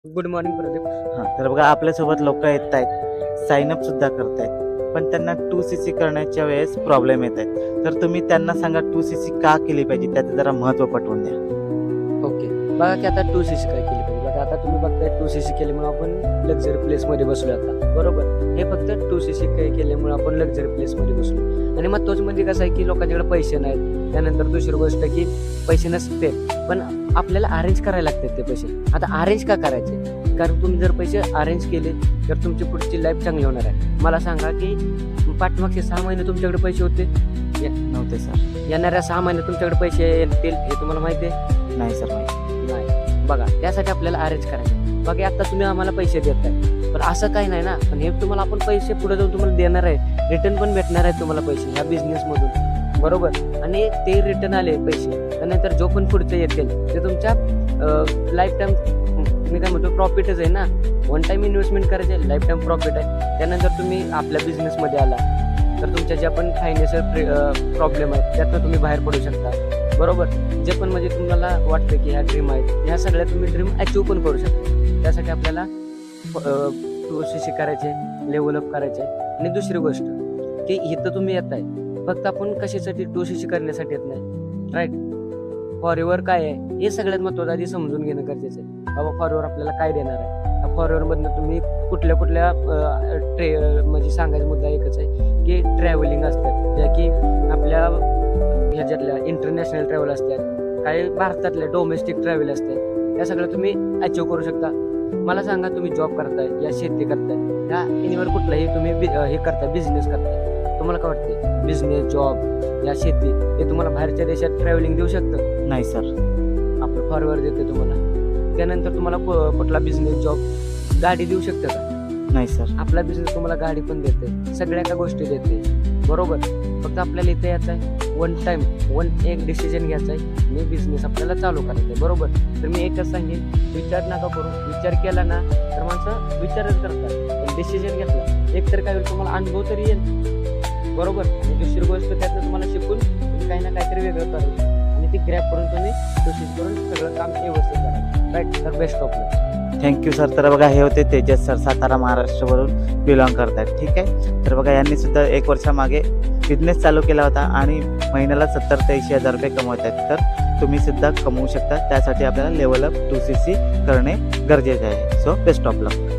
Good morning Pradeep. हां, तर बघा आपल्यासोबत लोक येत आहेत, साइन अप सुद्धा करतायत, पण त्यांना 2cc करण्याच्या वेळेस प्रॉब्लेम येत आहेत. तर तुम्ही त्यांना सांगा 2cc का केली पाहिजे, त्याचं जरा महत्त्व पटवून द्या. ओके, बघा की आता 2cc काय केली पाहिजे. बघा आता तुम्ही बघताय 2cc केल्यामुळे आपण लक्झरी प्लेसमध्ये बसलो आता, बरोबर. हे फक्त 2cc काय केल्यामुळे आपण लक्झरी प्लेसमध्ये बसलो. आणि महत्त्वाचं म्हणजे कसं आहे की लोकांच्याकडे पैसे नाहीत. त्यानंतर दुसरी गोष्ट की पैसे नसते, पण आपल्याला अरेंज करायला लागतात ते पैसे. आता अरेंज का करायचे? कारण तुम्ही जर पैसे अरेंज केले तर तुमची पुढची लाईफ चांगली होणार आहे. मला सांगा की पाठमागचे 6 महिने तुमच्याकडे पैसे होते नव्हते सर. येणाऱ्या 6 महिने तुमच्याकडे पैसे येतील हे तुम्हाला माहिती आहे? नाही सर, माहिती नाही. बघा त्यासाठी आपल्याला अरेंज करायचं. बघा आता तुम्ही आम्हाला पैसे देत आहे, पण असं काही नाही ना. पण हे तुम्हाला आपण पैसे पुढे जाऊन तुम्हाला देणार आहे, रिटर्न पण भेटणार आहे तुम्हाला पैसे ह्या बिझनेसमधून, बरोबर. आणि ते रिटर्न आले पैसे त्यानंतर जो पण पुढचे येतील ते तुमच्या लाईफ टाईम मी काय म्हणतो प्रॉफिटच आहे ना. वन टाईम इन्व्हेस्टमेंट करायचे, लाईफ टाईम प्रॉफिट आहे. त्यानंतर तुम्ही आपल्या बिझनेसमध्ये आला तर तुमच्या ज्या पण फायनान्शियल प्रॉब्लेम आहेत त्यातनं तुम्ही बाहेर पडू शकता, बरोबर. जे पण म्हणजे तुम्हाला वाटतं की ह्या ड्रीम आहेत, ह्या सगळ्या तुम्ही ड्रीम अचीव पण करू शकता. त्यासाठी आपल्याला 2cc करायचे, लेवलअप करायचे. आणि दुसरी गोष्ट की इथं तुम्ही येत आहे फक्त आपण कशासाठी 2cc करण्यासाठी येत नाही, राईट. फॉरेवर काय आहे हे सगळ्यात महत्त्वाचं आधी समजून घेणं गरजेचं आहे. बाबा फॉरेवर आपल्याला काय देणार आहे. फॉरेवरमधनं तुम्ही कुठल्या म्हणजे सांगायचा मुद्दा एकच आहे की ट्रॅव्हलिंग असतात, ज्या की आपल्या ह्याच्यातल्या इंटरनॅशनल ट्रॅव्हल असतात, काही भारतातल्या डोमेस्टिक ट्रॅव्हल असतात. या सगळं तुम्ही अचीव करू शकता. मला सांगा तुम्ही जॉब करताय या शेती करताय या एनिवर कुठलाही तुम्ही हे करताय, बिझनेस करताय, तुम्हाला काय वाटते बिझनेस जॉब या शेती हे तुम्हाला बाहेरच्या देशात ट्रॅव्हलिंग देऊ शकतं? नाही सर. आपलं फॉरवर्ड देते तुम्हाला. त्यानंतर तुम्हाला कुठला बिझनेस जॉब गाडी देऊ शकतं का? नाही सर. आपला बिझनेस तुम्हाला गाडी पण देते, सगळ्या का गोष्टी देते, बरोबर. फक्त आपल्याला इथे यायचं आहे वन टाइम एक डिसिजन घ्यायचा आहे आणि बिझनेस आपल्याला चालू करायचा आहे, बरोबर. तर मी एकच सांगेन, विचार नका करू. विचार केला ना तर माणसं विचारच करतात, पण डिसिजन घेतला एक तर काय होईल तुम्हाला अनुभव तरी येईल, बरोबर. आणि दुसरी गोष्ट त्यातनं तुम्हाला शिकून तुम्ही काही ना काहीतरी वेगळं कराल आणि ती ग्रॅप करून तुम्ही कोशिश करून सगळं काम व्यवस्थित करा, राईट. तर best of luck. Thank you sir. तर बघा हे होते तेजस सर, सातारा महाराष्ट्रवरून बिलॉंग करतात, ठीक आहे. तर बघा यांनी सुद्धा 1 वर्षामागे बिझनेस चालू केला होता आणि महिन्याला 70 ते 80 हजार रुपये कमवत आहेत. तर तुम्ही सुद्धा कमवू शकता. त्यासाठी आपल्याला लेवल अप 2cc करणे गरजेचे आहे. So best of luck.